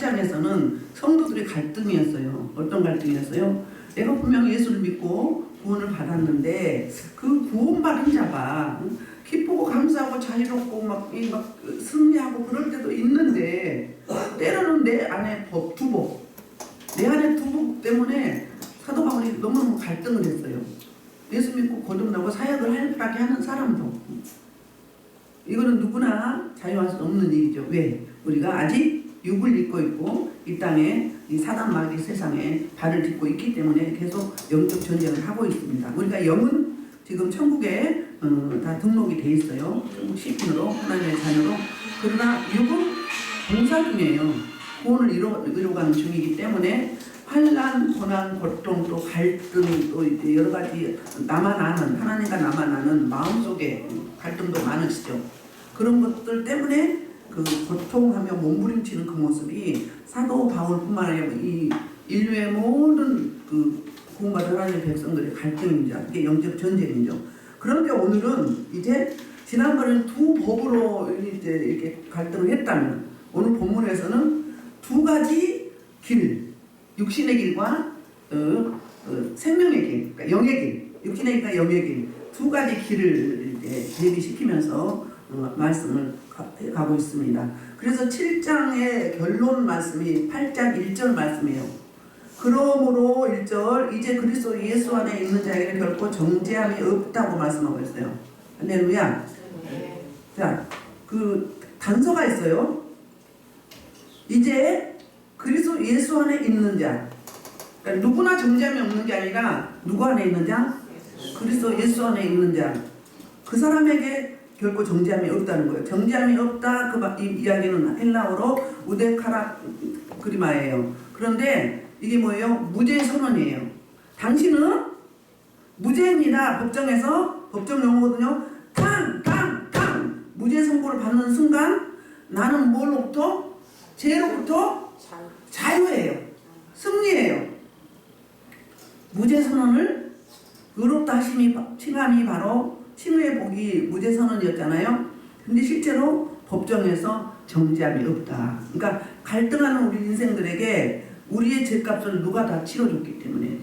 7장에서는 성도들의 갈등이었어요. 어떤 갈등이었어요? 내가 분명 예수를 믿고 구원을 받았는데 그 구원받은 자가 기쁘고 감사하고 자유롭고 막 승리하고 그럴 때도 있는데 때로는 내 안에 두복 내 안에 두복 때문에 사도 바울이 너무너무 갈등을 했어요. 예수 믿고 거듭나고 사역을 할게 하는 사람도 이거는 누구나 자유할 수 없는 일이죠. 왜? 우리가 아직 육을 입고 있고 이 땅에 이 사단 마귀 세상에 발을 딛고 있기 때문에 계속 영적 전쟁을 하고 있습니다. 우리가 영은 지금 천국에 다 등록이 돼 있어요. 천국 시민으로 하나님의 자녀로. 그러나 육은 봉사 중이에요. 구원을 이루어가는 중이기 때문에 환난, 고난, 고통, 또 갈등, 또 이제 여러 가지 나만 아는 하나님과 나만 아는 마음속에 갈등도 많으시죠. 그런 것들 때문에 그 고통하며 몸부림치는 그 모습이 사도 바울뿐만 아니라 이 인류의 모든 그 구원받은 하나님의 백성들의 갈등입니다. 이게 영적 전쟁이죠. 그런데 오늘은 이제 지난번에는 두 법으로 이제 이렇게 갈등을 했다면 오늘 본문에서는 두 가지 길, 육신의 길과 생명의 길, 그러니까 영의 길, 육신의 길과 영의 길, 두 가지 길을 이제 대비시키면서 말씀을 가고 있습니다. 그래서 7장의 결론 말씀이 8장 1절 말씀이에요. 그러므로 1절 이제 그리스도 예수 안에 있는 자에게는 결코 정죄함이 없다고 말씀하고 있어요. 할렐루야. 자, 그 단서가 있어요. 이제 그리스도 예수 안에 있는 자, 그러니까 누구나 정죄함이 없는 게 아니라 누구 안에 있는 자? 그리스도 예수 안에 있는 자. 그 사람에게 결코 정죄함이 없다는 거예요. 정죄함이 없다 이 이야기는 헬라어로 우데카라 그리마예요. 그런데 이게 뭐예요? 무죄 선언이에요. 당신은 무죄입니다. 법정에서 법정 용어거든요. 탕 무죄 선고를 받는 순간 나는 뭘로부터? 죄로부터 자유예요. 승리예요. 무죄 선언을 의롭다 하심이 칭함이 바로 칭의의 복이 무죄 선언이었잖아요. 근데 실제로 법정에서 정죄함이 없다. 그러니까 갈등하는 우리 인생들에게 우리의 죄값을 누가 다 치러줬기 때문에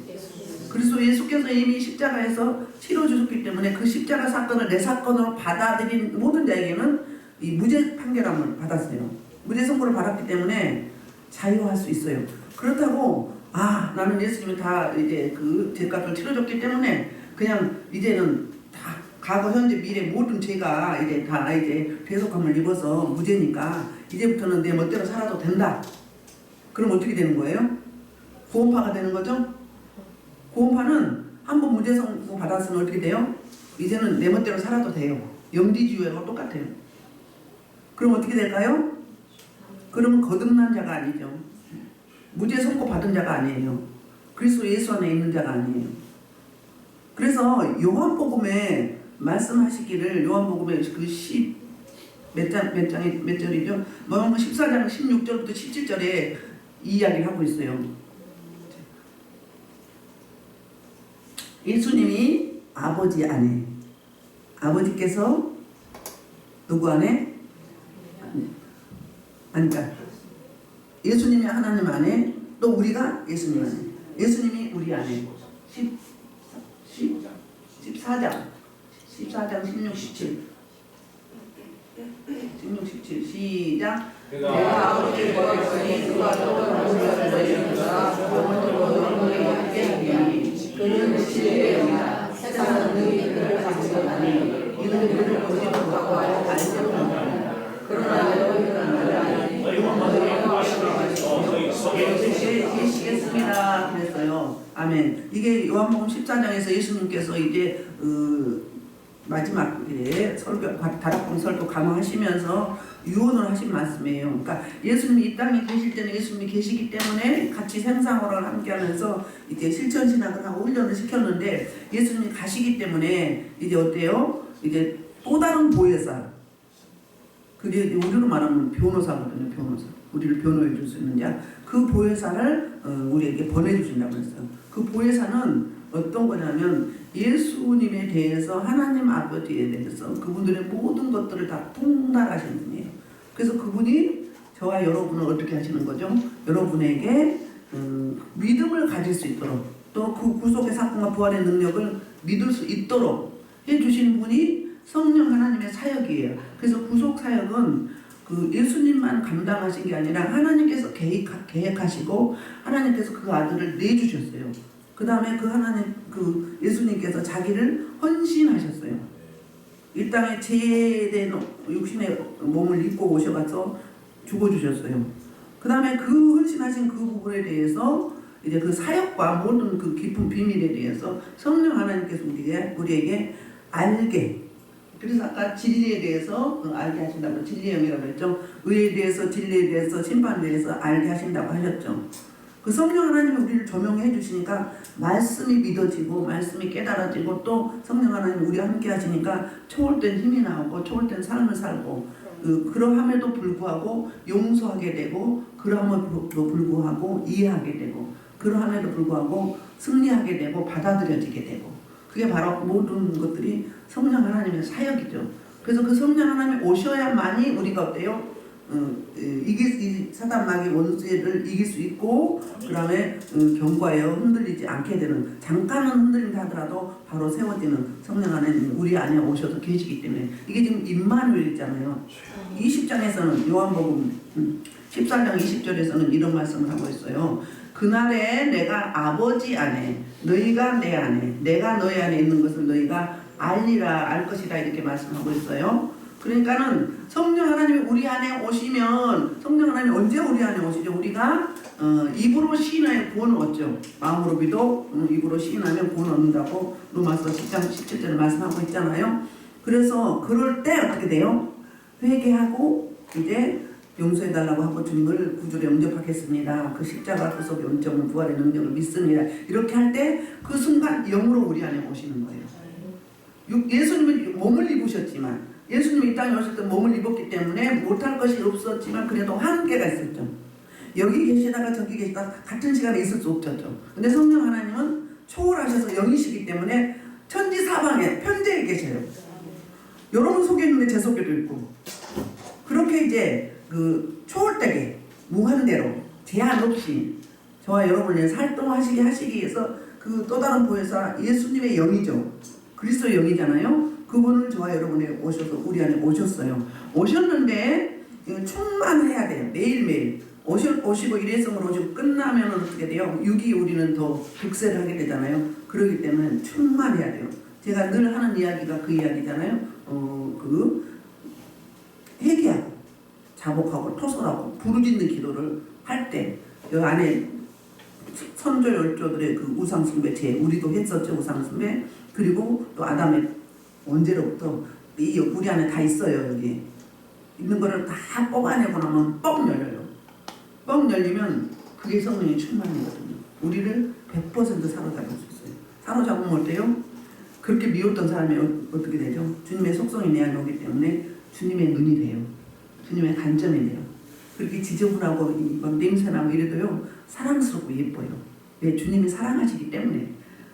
그리스도 예수께서 이미 십자가에서 치러주셨기 때문에 그 십자가 사건을 내 사건으로 받아들인 모든 자에게는 이 무죄 판결함을 받았어요. 무죄 선고를 받았기 때문에 자유할 수 있어요. 그렇다고 나는 예수님이 다 이제 그 죄값을 치러줬기 때문에 그냥 이제는 다 과거 현재 미래 모든 죄가 이제 다 이제 대속함을 입어서 무죄니까 이제부터는 내 멋대로 살아도 된다. 그럼 어떻게 되는 거예요? 구원파가 되는 거죠? 구원파는 한번 무죄 선고 받았으면 어떻게 돼요? 이제는 내 멋대로 살아도 돼요. 영지주의와 똑같아요. 그럼 어떻게 될까요? 그러면 거듭난 자가 아니죠. 무죄 선고 받은 자가 아니에요. 그리스도 예수 안에 있는 자가 아니에요. 그래서 요한복음에 말씀하시기를 요한복음에 그 몇 절이죠? 요한복음 14장 16절부터 17절에 이 이야기를 하고 있어요. 예수님이 아버지 안에, 아버지께서 누구 안에? 그러니까 예수님이 하나님 안에, 또 우리가 예수님 안에, 예수님이 우리 안에. 14장 16, 17 16, 17 시작. 내가 아버지를 거역하니 그가 또는 너희가 그는 진리의 영이다. 세상은 너희 그를 가지고 가니 이는 그를 보지 못하고 알지 못한다. 그러나 너희는 나를 아니 너희가 계시겠습니다. 그랬어요. 아멘. 이게 요한복음 14장에서 예수님께서 이제 마지막에 다락방 설교 강화하시면서 유언을 하신 말씀이에요. 그러니까 예수님이 이 땅에 계실 때는 예수님이 계시기 때문에 같이 생사활을 함께 하면서 이제 실천신학을 하고 훈련을 시켰는데 예수님이 가시기 때문에 이제 어때요? 이제 또 다른 보혜사. 그게 우리로 말하면 변호사거든요. 변호사. 우리를 변호해 줄 수 있는 자. 그 보혜사를 우리에게 보내주신다고 했어요. 그 보혜사는 어떤 거냐면 예수님에 대해서 하나님 아버지에 대해서 그분들의 모든 것들을 다 통달하신 분이에요. 그래서 그분이 저와 여러분은 어떻게 하시는 거죠? 여러분에게 믿음을 가질 수 있도록 또 그 구속의 사건과 부활의 능력을 믿을 수 있도록 해주신 분이 성령 하나님의 사역이에요. 그래서 구속 사역은 그 예수님만 감당하신 게 아니라 하나님께서 계획하시고 하나님께서 그 아들을 내주셨어요. 그 다음에 그 하나님 그 예수님께서 자기를 헌신하셨어요. 이 땅에 제된 육신의 몸을 입고 오셔가서 죽어주셨어요. 그 다음에 그 헌신하신 그 부분에 대해서 이제 그 사역과 모든 그 깊은 비밀에 대해서 성령 하나님께서 우리에게 알게. 그래서 아까 진리에 대해서 알게 하신다고 진리의 영이라고 했죠. 의에 대해서 진리에 대해서 심판에 대해서 알게 하신다고 하셨죠. 그 성령 하나님이 우리를 조명해 주시니까 말씀이 믿어지고 말씀이 깨달아지고 또 성령 하나님이 우리와 함께 하시니까 초월된 힘이 나오고 초월된 삶을 살고 그러함에도 불구하고 용서하게 되고 그러함에도 불구하고 이해하게 되고 그러함에도 불구하고 승리하게 되고 받아들여지게 되고 그게 바로 모든 것들이 성령 하나님의 사역이죠. 그래서 그 성령 하나님이 오셔야만이 우리가 어때요? 이 사단 마귀 원수를 이길 수 있고 그 다음에 경과에 흔들리지 않게 되는 잠깐은 흔들린다 하더라도 바로 세워지는 성령 하나님 우리 안에 오셔서 계시기 때문에 이게 지금 임마누엘이잖아요. 20장에서는 요한복음 14장 20절에서는 이런 말씀을 하고 있어요. 그날에 내가 아버지 안에 너희가 내 안에 내가 너희 안에 있는 것을 너희가 알리라 알 것이라 이렇게 말씀하고 있어요. 그러니까는 성령 하나님이 우리 안에 오시면 성령 하나님이 언제 우리 안에 오시죠? 우리가 입으로 시인하여 구원을 얻죠. 마음으로 믿어 입으로 시인하면 구원을 얻는다고 로마서 10장 17절에 말씀하고 있잖아요. 그래서 그럴 때 어떻게 돼요? 회개하고 이제 용서해달라고 하고 주님을 구주로 영접하겠습니다. 그 십자가 구속의 온정을 부활의 능력을 믿습니다. 이렇게 할 때 그 순간 영으로 우리 안에 오시는 거예요. 예수님은 몸을 입으셨지만 예수님이 이 땅에 오실 때 몸을 입었기 때문에 못할 것이 없었지만 그래도 한계가 있었죠. 여기 계시다가 저기 계시다가 같은 시간에 있을 수 없죠. 근데 성령 하나님은 초월하셔서 영이시기 때문에 천지 사방에 편재에 계셔요. 여러분 속에 있는데 제 속에도 있고 그렇게 이제 그 초월되게 무한대로 제한 없이 저와 여러분을 활동하시게 하시기 위해서 그 또 다른 보혜사 예수님의 영이죠. 그리스도의 영이잖아요. 그분을 저와 여러분에 오셔서 우리 안에 오셨어요. 오셨는데 충만해야 돼요. 매일매일 오시고 일회성으로 오시고 끝나면 어떻게 돼요? 6이 우리는 더 득세를 하게 되잖아요. 그렇기 때문에 충만해야 돼요. 제가 늘 하는 이야기가 그 이야기잖아요. 회개하고 자복하고 토설하고 부르짖는 기도를 할 때 이 안에 선조 열조들의 그 우상숭배 우리도 했었죠. 우상숭배. 그리고 또 아담의 원죄로부터 우리 안에 다 있어요. 여기 있는 거를 다 뽑아내고 나면 뻥 열려요. 뻥 열리면 그게 성령의 충만이거든요. 우리를 100% 사로잡을 수 있어요. 사로잡으면 어때요? 그렇게 미웠던 사람이 어떻게 되죠? 주님의 속성이 내 안에 오기 때문에 주님의 눈이 돼요. 주님의 관점이 돼요. 그렇게 지저분하고 막 냄새나고 이래도요 사랑스럽고 예뻐요. 왜? 주님이 사랑하시기 때문에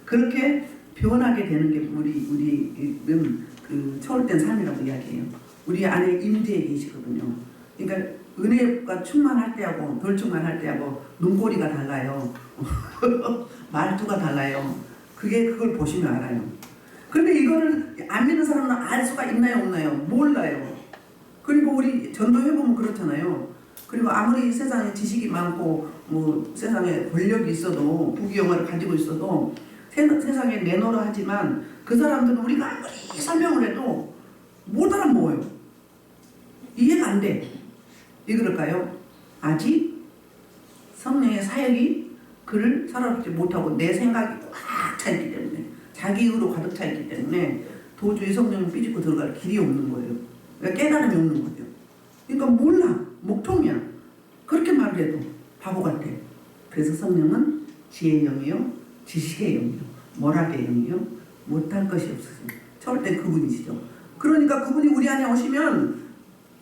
그렇게 변하게 되는 게 우리는 그 초월된 삶이라고 이야기해요. 우리 안에 임재에 계시거든요. 그러니까 은혜가 충만할 때하고 덜 충만할 때하고 눈꼬리가 달라요. 말투가 달라요. 그걸 보시면 알아요. 그런데 이거를 안 믿는 사람은 알 수가 있나요 없나요? 몰라요. 그리고 우리 전도해 보면 그렇잖아요. 그리고 아무리 세상에 지식이 많고 뭐 세상에 권력이 있어도 부귀영화를 가지고 있어도 세상에 내놓으라 하지만 그 사람들은 우리가 아무리 설명을 해도 못 알아먹어요. 이해가 안 돼. 왜 그럴까요? 아직 성령의 사역이 그를 사로잡지 못하고 내 생각이 꽉 차 있기 때문에 자기의로 가득 차 있기 때문에 도저히 성령을 삐집고 들어갈 길이 없는 거예요. 그러니까 깨달음이 없는 거죠. 그러니까 몰라. 목통이야. 그렇게 말을 해도 바보 같아. 그래서 성령은 지혜의 영이요 지식의 영이요 모락의 영이요 못할 것이 없으세요. 절대 그분이시죠. 그러니까 그분이 우리 안에 오시면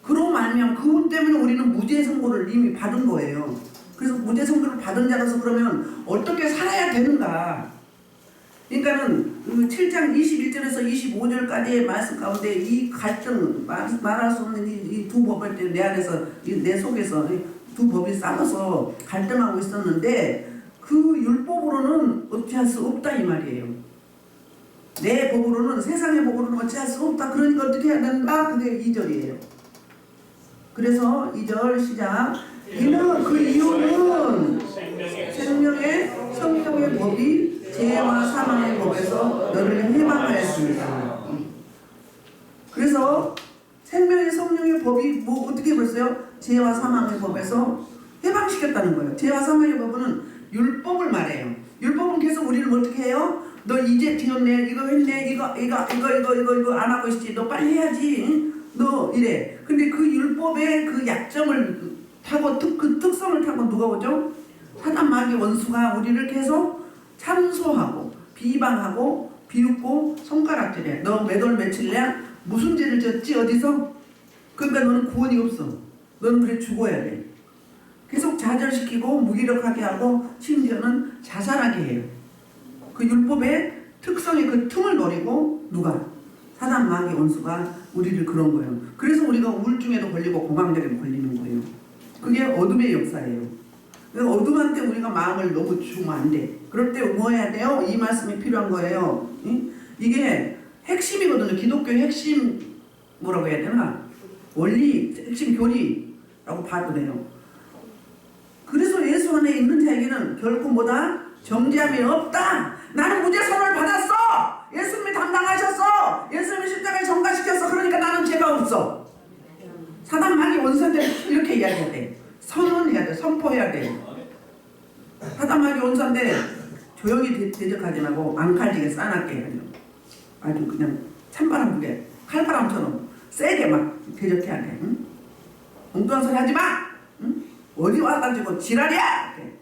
그로 말면 그분 때문에 우리는 무죄 선고를 이미 받은 거예요. 그래서 무죄 선고를 받은 자로서 그러면 어떻게 살아야 되는가? 그러니까는 그 7장 21절에서 25절까지의 말씀 가운데 이 갈등, 말할 수 없는 이 두 법을 내 안에서, 내 속에서 두 법이 싸워서 갈등하고 있었는데 그 율법으로는 어찌할 수 없다 이 말이에요. 내 법으로는, 세상의 법으로는 어찌할 수 없다. 그러니까 어떻게 해야 된다? 그게 2절이에요. 그래서 2절 시작. 이는 그 이유는 생명의 성령의 법이 죄와 사망의 법에서 너를 해방하였습니다. 그래서 생명의 성령의 법이 뭐 어떻게 벌써요? 죄와 사망의 법에서 해방시켰다는 거예요. 죄와 사망의 법은 율법을 말해요. 율법은 계속 우리를 어떻게 해요? 너 이제 뒤었네, 이거 했네, 이거 안 하고 있지, 너 빨리 해야지, 응? 너 이래. 근데 그 율법의 그 약점을 타고 그 특성을 타고 누가 오죠? 사단 마귀 원수가 우리를 계속 참소하고 비방하고 비웃고 손가락질해. 너 몇 월 며칠날 무슨 죄를 졌지 어디서? 그러니까 너는 구원이 없어. 너는 그래 죽어야 돼. 계속 좌절시키고 무기력하게 하고 심지어는 자살하게 해요. 그 율법의 특성의 그 틈을 노리고 누가? 사단 마귀 원수가 우리를 그런 거예요. 그래서 우리가 우울증에도 걸리고 공황장애도 걸리는 거예요. 그게 어둠의 역사예요. 어둠한테 우리가 마음을 너무 주면 안 돼. 그럴 때 뭐 해야 돼요? 이 말씀이 필요한 거예요. 이게 핵심이거든요. 기독교의 핵심 뭐라고 해야 되나? 원리, 핵심 교리라고 봐도 돼요. 그래서 예수 안에 있는 자에게는 결코 뭐다? 정죄함이 없다. 나는 무죄 선언을 받았어. 예수님이 담당하셨어. 예수님이 십자가에 전가시켰어. 그러니까 나는 죄가 없어. 사단 마귀 원수한테 이렇게 이야기해야 돼. 선언해야 돼. 선포해야 돼. 사단 마귀 원수한테 조용히 대적하지 말고 앙칼지게 싸납게 해야 돼요. 아주 그냥 찬바람 불게 칼바람처럼 세게 막 대적해야 돼. 응? 엉뚱한 소리 하지 마. 응? 어디 와가지고 지랄이야. 이렇게.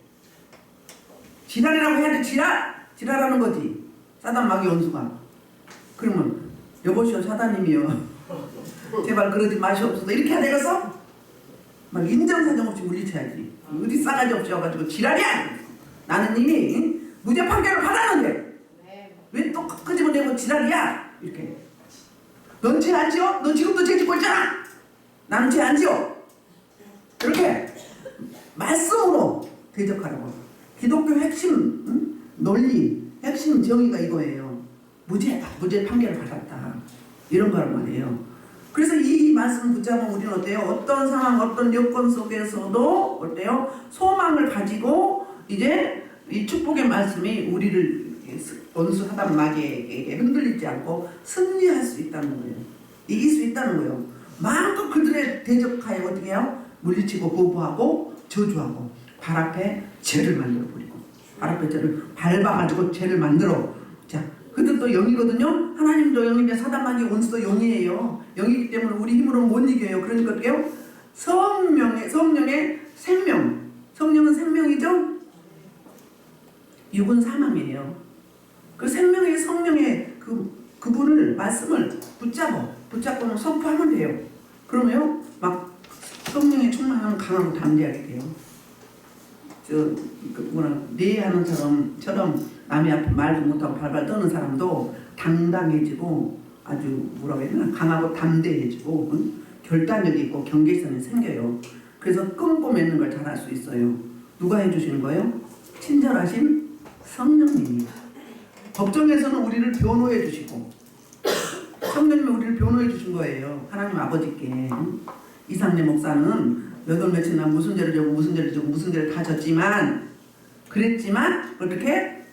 지랄이라고 해야 돼. 지랄하는 거지. 사단 마귀 원수가. 그러면 여보시오 사단님이요. 제발 그러지 마시옵소서. 이렇게 해야 되겠어? 막 인정사정 없이 물리쳐야지. 어디 싸가지 없이 와가지고 지랄이야. 나는 이미 무죄 판결을 받았는데 왜 또 끄집어내고 지랄이야. 이렇게. 넌 죄 안 지어? 너 지금도 죄 짓고 있잖아. 나는 죄 안 지어. 이렇게 말씀으로 대적하라고. 기독교 핵심 논리, 핵심 정의가 이거예요. 무죄다. 무죄 판결을 받았다. 이런 거란 말이에요. 그래서 이 말씀 붙잡으면 우리는 어때요? 어떤 상황, 어떤 여건 속에서도 어때요? 소망을 가지고 이제 이 축복의 말씀이 우리를 원수 사단 마귀에게 흔들리지 않고 승리할 수 있다는 거예요. 이길 수 있다는 거예요. 마음껏 그들의 대적하여 어떻게 해요? 물리치고 거부하고 저주하고 발 앞에 죄를 만들어 버리고 발 앞에 죄를 밟아가지고 죄를 만들어. 자, 그들도 영이거든요. 하나님도 영인데 사단 마귀 원수도 영이에요. 영이기 때문에 우리 힘으로는 못 이겨요. 그러니까 어떻게 해요? 성령의 생명. 성령은 생명이죠. 육은 사망이에요. 그 생명의 성령의 그분을 말씀을 붙잡고는 선포하면 돼요. 그러면요 막 성령의 충만함은 강하고 담대하게 돼요. 내하는 사람처럼 남의 앞에 말도 못하고 발발 떠는 사람도 당당해지고 아주 뭐라고 해야 되나 강하고 담대해지고 결단력이 있고 경계성이 생겨요. 그래서 끔고 맺는 걸 잘할 수 있어요. 누가 해주시는 거예요? 친절하신 성령님이. 법정에서는 우리를 변호해 주시고 성령님이 우리를 변호해 주신 거예요. 하나님 아버지께. 이상래 목사는 몇 월 며칠 날 무슨 죄를 지고 무슨 죄를 다 졌지만 그랬지만 어떻게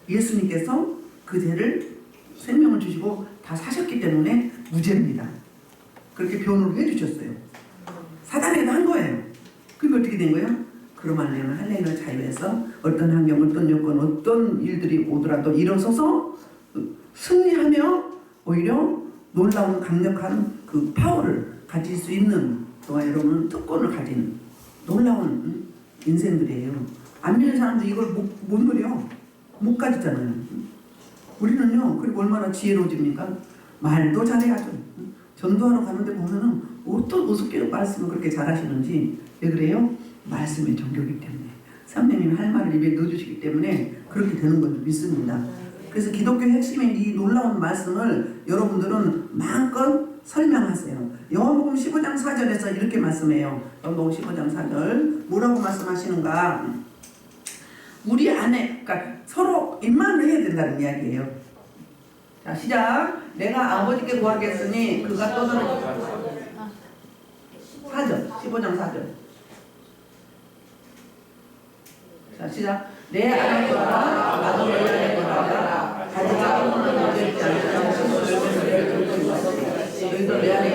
예수님께서 그 죄를 생명을 주시고 다 사셨기 때문에 무죄입니다. 그렇게 변호를 해주셨어요. 사단에도 한 거예요. 그게 어떻게 된 거예요? 그러면 할례인을 자유해서 어떤 환경, 어떤 여건, 어떤 일들이 오더라도 일어서서 승리하며 오히려 놀라운 강력한 그 파워를 가질 수 있는 또한 여러분은 특권을 가진 놀라운 인생들이에요. 안 믿는 사람도 이걸 못 누려. 못 가지잖아요. 우리는요, 그리고 얼마나 지혜로워집니까? 말도 잘해야죠. 전도하러 가는데 보면은 어떤 우습게 말씀을 그렇게 잘하시는지. 왜 그래요? 말씀의 정교이기 때문에. 선생님이 할 말을 입에 넣어주시기 때문에 그렇게 되는 걸 믿습니다. 그래서 기독교 핵심인 이 놀라운 말씀을 여러분들은 마음껏 설명하세요. 요한복음 15장 4절에서 이렇게 말씀해요. 요한복음 15장 4절 뭐라고 말씀하시는가? 우리 안에, 그러니까 서로 입만을 해야 된다는 이야기예요. 자, 시작. 내가 아버지께 구하겠으니 그가 떠들어. 4절, 15장 4절. 자, 시작. 내 안에 거라 나도 내 안에 거라 가지가 없는 문제지 않으라. 너희도 내 안에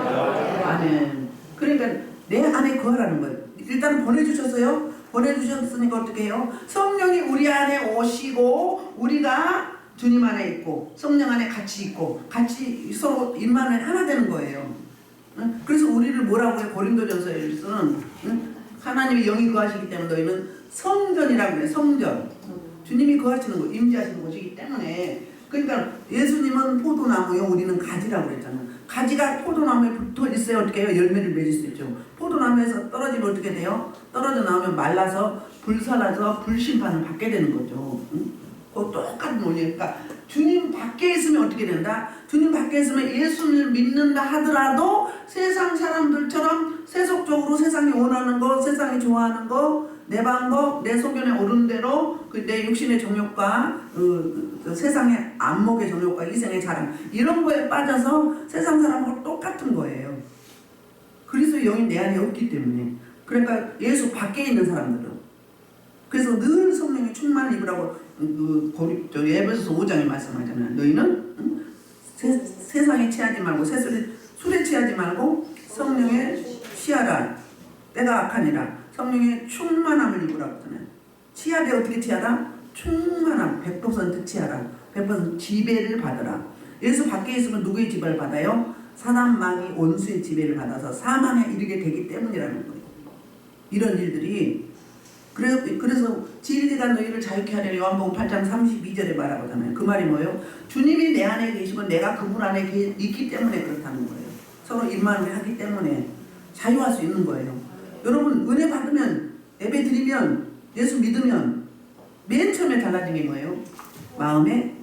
거라. 아멘. 그러니까 내 안에 거라는 거예요. 일단 보내주셨어요. 보내주셨으니까 어떻게 해요? 성령이 우리 안에 오시고 우리가 주님 안에 있고 성령 안에 같이 있고 같이 서로 임만을 하나 되는 거예요. 그래서 우리를 뭐라고 해요? 고린도전서에서는 하나님이 영이 거하시기 때문에 너희는 성전이라고 그래요. 성전. 주님이 거하시는 곳, 임재하시는 곳이기 때문에. 그러니까 예수님은 포도나무요, 우리는 가지라고 그랬잖아요. 가지가 포도나무에 붙어 있어야 어떻게 해요? 열매를 맺을 수 있죠. 포도나무에서 떨어지면 어떻게 돼요? 떨어져 나오면 말라서 불살라서 불심판을 받게 되는 거죠. 그 똑같은 논리니까 주님 밖에 있으면 어떻게 된다? 주님 밖에 있으면 예수를 믿는다 하더라도 세상 사람들처럼 세속적으로 세상이 원하는 거, 세상이 좋아하는 거, 내 방법, 내 소견에 오른 대로 내 육신의 정욕과 세상의 안목의 정욕과 이생의 자랑 이런 거에 빠져서 세상 사람하고 똑같은 거예요. 그리스도의 영이 내 안에 없기 때문에. 그러니까 예수 밖에 있는 사람들은 그래서 늘 성령의 충만을 입으라고 에베소서 5장에 말씀하잖아요. 너희는 세상에 취하지 말고 술에 취하지 말고 성령에 취하라. 때가 악하니라. 성령의 충만함을 입으라고 하잖아요. 취하되 어떻게 취하라? 충만함 100% 취하라. 100% 지배를 받으라. 예수 밖에 있으면 누구의 지배를 받아요? 사단 마귀 원수의 지배를 받아서 사망에 이르게 되기 때문이라는 거예요. 이런 일들이 그래서 진리가 너희를 자유케 하려 요한복음 8장 32절에 말하거든요. 그 말이 뭐예요? 주님이 내 안에 계시고 내가 그분 안에 있기 때문에 그렇다는 거예요. 서로 일만을 하기 때문에 자유할 수 있는 거예요. 여러분 은혜 받으면 예배 드리면 예수 믿으면 맨 처음에 달라진 게 뭐예요? 마음의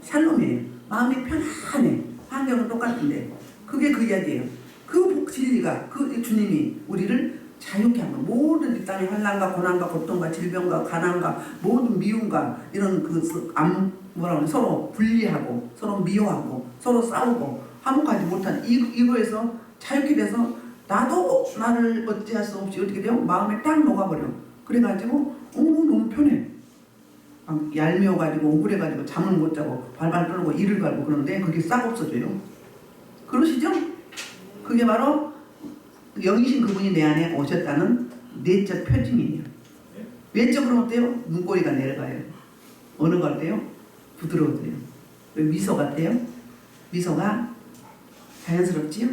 샬롬이에요. 마음이 편안해. 환경은 똑같은데 그게 그 이야기예요. 그 진리가 그 주님이 우리를 자유케 하는 모든 이 땅의 환난과 고난과 고통과 질병과 가난과 모든 미움과 이런 서로 분리하고 서로 미워하고 서로 싸우고 화목하지 못한 이거에서 자유케 돼서 나도 나를 어찌할 수 없이 어떻게 돼요? 마음에 딱 녹아버려. 그래가지고 너무 편해. 얄미워가지고 억울해가지고 잠을 못 자고 발발 떨고 이를 갈고 그런데 그게 싹 없어져요. 그러시죠? 그게 바로 영이신 그분이 내 안에 오셨다는 내적 표징이에요. 외적으로 어때요? 눈꼬리가 내려가요. 어느 것 같아요? 부드러워져요. 미소 같아요? 미소가 자연스럽지요?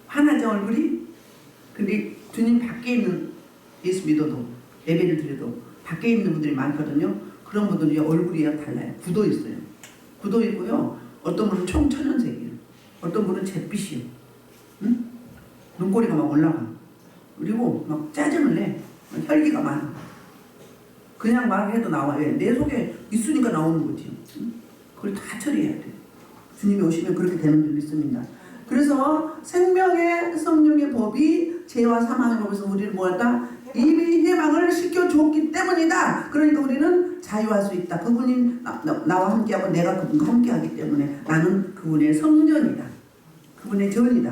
환하죠 얼굴이? 근데 주님 밖에 있는 예수 믿어도 예배를 드려도 밖에 있는 분들이 많거든요. 그런 분들이 얼굴이 달라요. 굳어 있어요. 굳어 있고요. 어떤 분은 청천연색이에요. 어떤 분은 잿빛이요. 응? 눈꼬리가 막 올라가. 그리고 막 짜증을 내. 혈기가 많아. 그냥 말해도 나와. 왜? 내 속에 있으니까 나오는 거지. 응? 그걸 다 처리해야 돼. 주님이 오시면 그렇게 되는 줄 믿습니다. 그래서 생명의 성령의 법이 죄와 사망의 법에서 우리를 모았다. 이미 희망을 시켜주었기 때문이다. 그러니까 우리는 자유할 수 있다. 그분이 나와 함께하고 내가 그분과 함께하기 때문에 나는 그분의 성전이다. 그분의 전이다.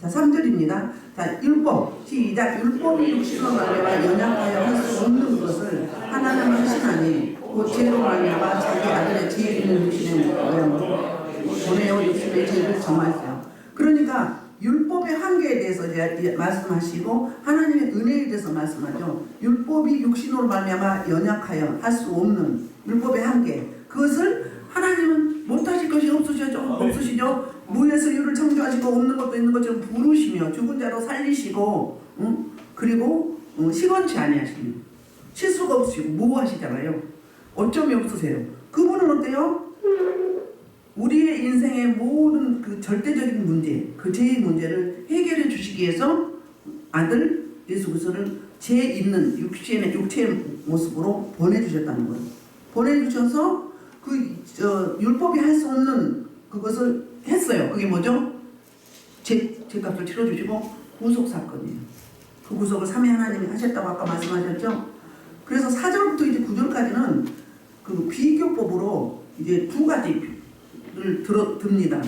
자, 3절입니다. 자, 율법. 시작. 율법이 육신으로 말미암아 연약하여 할 수 없는 것을 하나님은 하시나니 곧 죄로 말미암아 자기 아들의 죄 있는 육신의 모양으로 보내어 육신의 죄를 정하였어요. 그러니까 율법의 한계에 대해서 이제 말씀하시고 하나님의 은혜에 대해서 말씀하죠. 율법이 육신으로 말미암아 연약하여 할 수 없는 율법의 한계. 그것을 하나님은 못하실 것이 없으시죠. 무에서 유를 창조하시고 없는 것도 있는 것처럼 부르시며 죽은 자로 살리시고 그리고 시건치 아니하시며 실수가 없으시고 모호하시잖아요. 어점이 없으세요. 그분은 어때요? 우리의 인생의 모든 그 절대적인 문제, 그 죄의 문제를 해결해 주시기 위해서 아들 예수 그리스도를 죄 있는 육체의 모습으로 보내주셨다는 거예요. 보내주셔서 율법이 할 수 없는 그것을 했어요. 그게 뭐죠? 죄값을 치러주시고 구속 사건이에요. 그 구속을 삼위 하나님이 하셨다고 아까 말씀하셨죠? 그래서 4절부터 이제 9절까지는 그 비교법으로 이제 두 가지를 듭니다.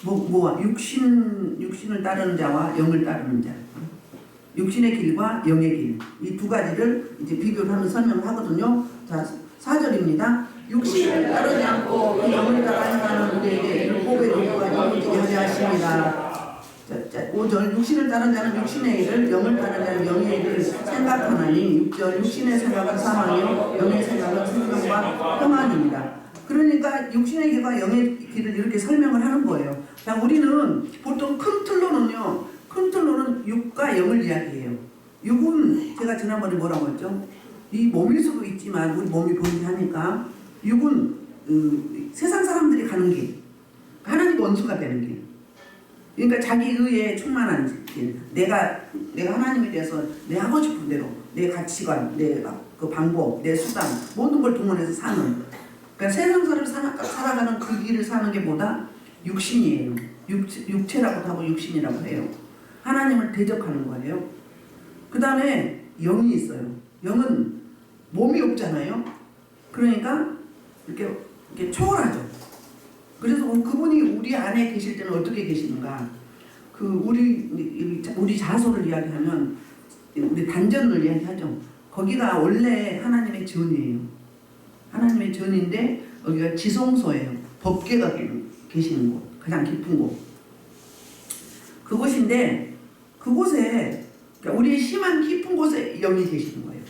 뭐와 육신을 따르는 자와 영을 따르는 자. 육신의 길과 영의 길. 이 두 가지를 이제 비교를 하면서 설명을 하거든요. 자, 4절입니다. 육신을 따르지 않고 그 영을 따라 행하는 우리에게 율법의 도구가 이루어지게 하려 하십니다. 5절 육신을 따르는 자는 육신의 일을 영을 따르는 자는 영의 일을 생각하나니 6절 육신의 생각은 사망이요 영의 생각은 생명과 평안입니다. 그러니까 육신의 길과 영의 길을 이렇게 설명을 하는 거예요. 자, 우리는 보통 큰 틀로는 육과 영을 이야기해요. 육은 제가 지난번에 뭐라고 했죠? 이 몸일 수도 있지만 우리 몸이 본질하니까 육은 세상 사람들이 가는 길, 하나님 원수가 되는 길. 그러니까 자기 의에 충만한 길. 내가 하나님에 대해서 내 하고 싶은 대로 내 가치관, 내 그 방법, 내 수단 모든 걸 동원해서 사는. 그러니까 세상 사람이 살아가는 그 길을 사는 게 뭐다? 육신이에요. 육체라고도 하고 육신이라고 해요. 하나님을 대적하는 거예요. 그 다음에 영이 있어요. 영은 몸이 없잖아요. 그러니까 이렇게 초월하죠. 그래서 그분이 우리 안에 계실 때는 어떻게 계시는가? 우리 자소를 이야기하면 우리 단전을 이야기하죠. 거기가 원래 하나님의 전이에요. 하나님의 전인데 여기가 지성소예요. 법궤가 계시는 곳, 가장 깊은 곳. 그곳인데 그곳에 그러니까 우리의 심한 깊은 곳에 영이 계시는 거예요.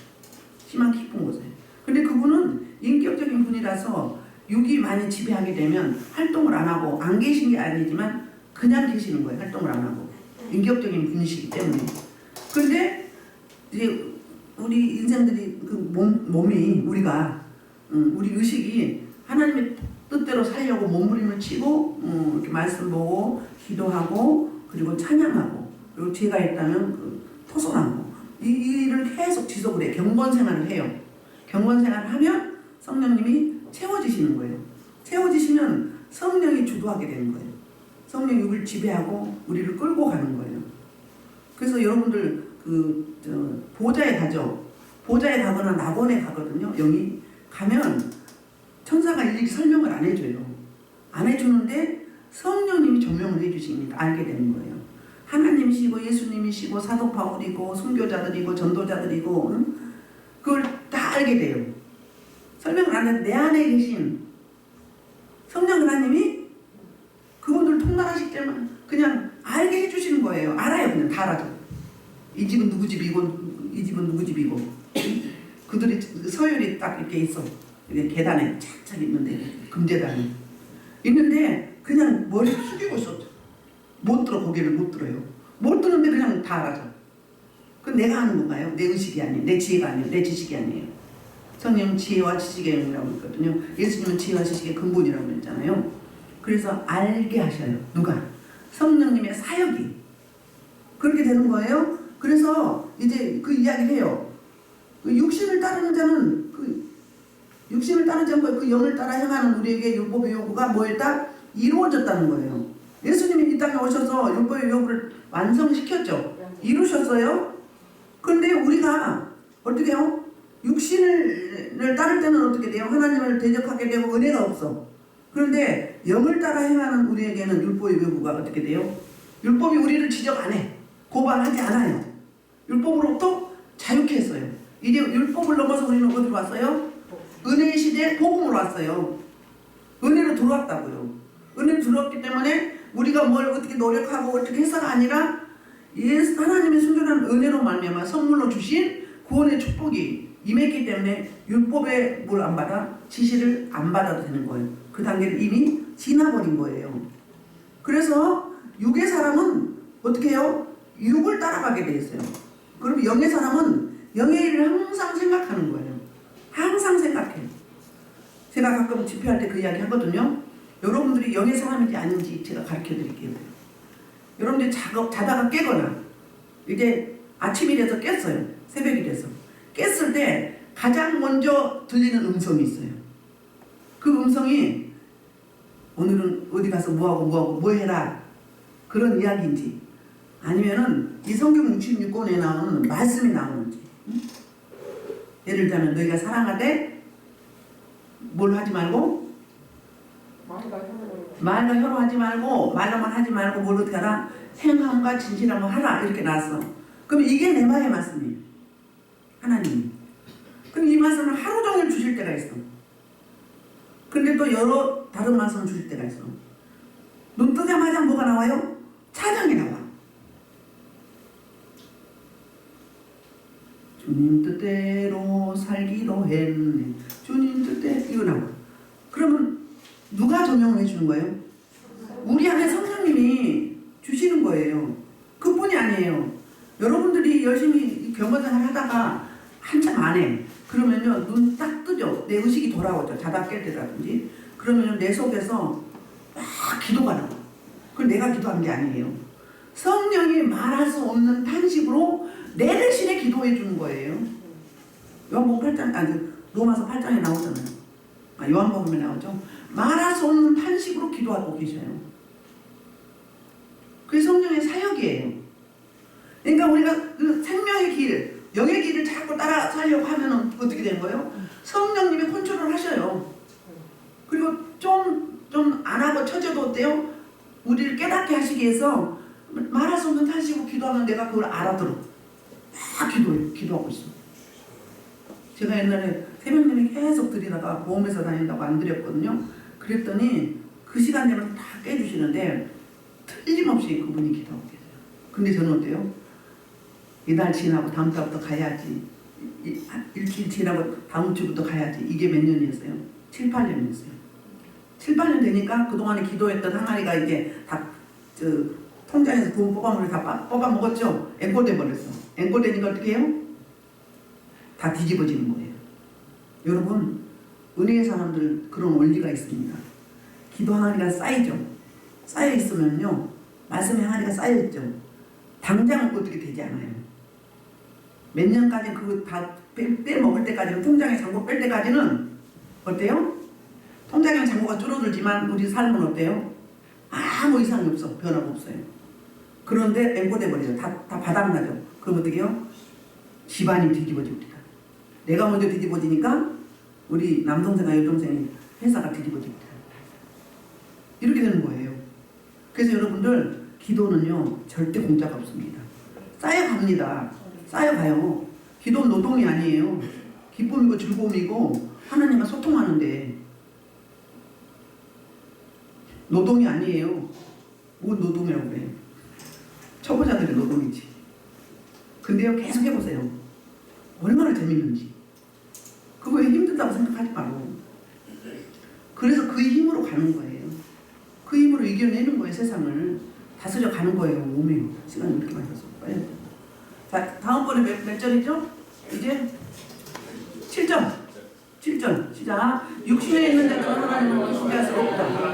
심한 깊은 곳에. 근데 그분은 인격적인 분이라서 육이 많이 지배하게 되면 활동을 안 하고 안 계신 게 아니지만 그냥 계시는 거예요. 활동을 안 하고 인격적인 분이시기 때문에. 그런데 이제 우리 인생들이 그 몸이 우리 의식이 하나님의 뜻대로 살려고 몸부림을 치고 이렇게 말씀 보고 기도하고 그리고 찬양하고 그리고 죄가 있다면 토설하고 이 일을 계속 지속을 해요. 경건생활을 해요. 경건생활을 하면 성령님이 채워지시는 거예요. 채워지시면 성령이 주도하게 되는 거예요. 성령이 우리를 지배하고 우리를 끌고 가는 거예요. 그래서 여러분들 보좌에 가죠. 보좌에 가거나 낙원에 가거든요. 영이 가면 천사가 일일이 설명을 안 해줘요. 안 해주는데 성령님이 조명을 해주시니까 알게 되는 거예요. 하나님이시고 예수님이시고 사도 바울이고 순교자들이고 전도자들이고 그걸 다 알게 돼요. 설명을 안 해도 내 안에 계신 성령 하나님이 그분들 통달하실 때만 그냥 알게 해주시는 거예요. 알아요. 그냥 다 알아요. 이 집은 누구 집이고 이 집은 누구 집이고 그들이 서열이 딱 이렇게 있어. 이렇게 계단에 착착 있는데 금제단이 있는데 그냥 머리 숙이고 있어. 못 들어. 고개를 못 들어요. 못 드는데 그냥 다 알아죠. 그건 내가 하는 건가요? 내 의식이 아니에요. 내 지혜가 아니에요. 내 지식이 아니에요. 성령은 지혜와 지식의 영이라고 했거든요. 예수님은 지혜와 지식의 근본이라고 했잖아요. 그래서 알게 하셔요. 누가? 성령님의 사역이. 그렇게 되는 거예요. 그래서 이제 그 이야기를 해요. 육신을 따르는 자는 육신을 따르지 않고 그 영을 따라 행하는 우리에게 율법의 요구가 뭐였다? 이루어졌다는 거예요. 예수님이 이 땅에 오셔서 율법의 요구를 완성시켰죠. 이루셨어요. 그런데 우리가 어떻게 해요? 육신을 따를 때는 어떻게 돼요? 하나님을 대적하게 되고 은혜가 없어. 그런데 영을 따라 행하는 우리에게는 율법의 요구가 어떻게 돼요? 율법이 우리를 지적 안 해. 고발하지 않아요. 율법으로부터 자유케 했어요. 이제 율법을 넘어서 우리는 어디로 왔어요? 은혜의 시대에 복음으로 왔어요. 은혜로 들어왔다고요. 은혜로 들어왔기 때문에 우리가 뭘 어떻게 노력하고 어떻게 해서가 아니라 하나님의 순전한 은혜로 말미암아 선물로 주신 구원의 축복이 임했기 때문에 율법의 뭘 안 받아? 지시를 안 받아도 되는 거예요. 그 단계를 이미 지나버린 거예요. 그래서 육의 사람은 어떻게 해요? 육을 따라가게 돼 있어요. 그럼 영의 사람은 영의 일을 항상 생각하는 거예요. 항상 생각해. 제가 가끔 집회할 때 그 이야기 하거든요. 여러분들이 영의 사람인지 아닌지 제가 가르쳐 드릴게요. 여러분들이 자다가 깨거나 이제 아침이 돼서 깼어요. 새벽이 돼서 깼을 때 가장 먼저 들리는 음성이 있어요. 그 음성이 오늘은 어디 가서 뭐하고 뭐 해라 그런 이야기인지, 아니면은 이 성경 66권에 나오는 말씀이 나오는지. 예를 들자면 너희가 사랑하되 뭘 하지 말고, 말과 혀로 하지 말고, 말로만 하지 말고 뭘 어떻게 하라? 행함과 진실함을 하라, 이렇게 나왔어. 그럼 이게 내 말의 말씀이에요. 하나님. 그럼 이 말씀을 하루 종일 주실 때가 있어. 근데 또 여러 다른 말씀을 주실 때가 있어. 눈 뜨자마자 뭐가 나와요? 찬양이 나와. 주님 뜻대로 살기로 했네. 주님 뜻대로, 이거 나와. 그러면 누가 조명을 해주는 거예요? 우리 안에 성령님이 주시는 거예요. 그뿐이 아니에요. 여러분들이 열심히 경건생활 하다가 한참 안 해. 그러면요, 눈 딱 뜨죠. 내 의식이 돌아오죠. 자다 깰 때라든지. 그러면 내 속에서 막 기도가 나와. 그걸 내가 기도한 게 아니에요. 성령이 말할 수 없는 탄식으로 내 대신에 기도해 주는 거예요. 요한복음 8장, 아니 로마서 8장에 나오잖아요. 요한복음에 나오죠. 말할 수 없는 탄식으로 기도하고 계셔요. 그게 성령의 사역이에요. 그러니까 우리가 그 생명의 길, 영의 길을 자꾸 따라 살려고 하면 어떻게 되는 거예요? 성령님이 컨트롤을 하셔요. 그리고 좀 안 하고 처져도 어때요? 우리를 깨닫게 하시기 위해서 말할 수 없는 탄식으로 기도하면 내가 그걸 알아들어. 막 기도하고 있어. 제가 옛날에 새벽님이 계속 드리다가 보험회사 다닌다고 안 드렸거든요. 그랬더니 그 시간 되면 다 깨주시는데 틀림없이 그분이 기도하고 계세요. 근데 저는 어때요? 이달 지나고 다음 달부터 가야지. 일주일 지나고 다음 주부터 가야지. 이게 몇 년이었어요? 7, 8년이었어요. 7, 8년 되니까 그동안에 기도했던 항아리가 이제 다 통장에서 돈 뽑아먹으러 다 뽑아먹었죠? 앵꼬돼 버렸어. 앵꼬되니까 어떻게 해요? 다 뒤집어지는 거예요. 여러분, 은혜의 사람들 그런 원리가 있습니다. 기도 항아리가 쌓이죠. 쌓여 있으면요, 말씀의 항아리가 쌓여 있죠. 당장 어떻게 되지 않아요. 몇 년까지 그거 다 빼먹을 때까지는, 통장에 잔고 뺄 때까지는 어때요? 통장에 잔고가 줄어들지만 우리 삶은 어때요? 아무 이상이 없어. 변화가 없어요. 그런데 앵꼬돼 버려요. 다 바닥나죠. 그럼 어떻게 해요? 집안이 뒤집어집니다. 내가 먼저 뒤집어지니까 우리 남동생과 여동생이 회사가 뒤집어집니다. 이렇게 되는 거예요. 그래서 여러분들, 기도는요 절대 공짜가 없습니다. 쌓여갑니다. 쌓여가요. 기도는 노동이 아니에요. 기쁨이고 즐거움이고 하나님과 소통하는데 노동이 아니에요. 뭔 노동이라고 그래요? 초보자들의 노동이지. 근데요, 계속 해보세요. 얼마나 재밌는지. 그거 힘들다고 생각하지 말고. 그래서 그 힘으로 가는 거예요. 그 힘으로 이겨내는 거예요. 세상을 다스려 가는 거예요. 오메요. 시간이 이렇게 많이 갔어. 빨리. 자, 다음번에 몇 절이죠? 이제 7절. 7절. 시작. 육신에 있는 자들은 하나님을 신뢰할 수 없다.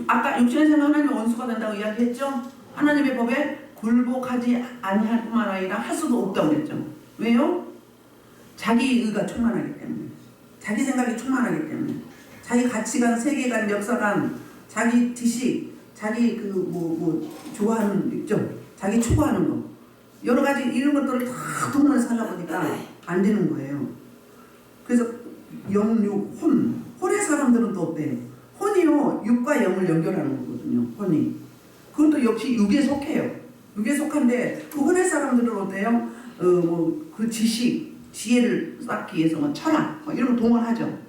아까 육신에서는 하나님의 원수가 된다고 이야기했죠? 하나님의 법에 굴복하지 아니할 뿐만 아니라 할 수도 없다고 그랬죠. 왜요? 자기 의가 충만하기 때문에. 자기 생각이 충만하기 때문에. 자기 가치관, 세계관, 역사관, 자기 지식, 자기 좋아하는 있죠. 자기 추구하는 거. 여러 가지 이런 것들을 다 동원해 살아보니까 안 되는 거예요. 그래서 영육, 혼의 사람들은 또 어때요? 혼이요, 육과 영을 연결하는 거거든요. 혼이. 그것도 역시 육에 속해요. 육에 속한데 그 혼의 사람들은 어때요? 그 지식, 지혜를 쌓기 위해서 철학 이런 걸 동원하죠.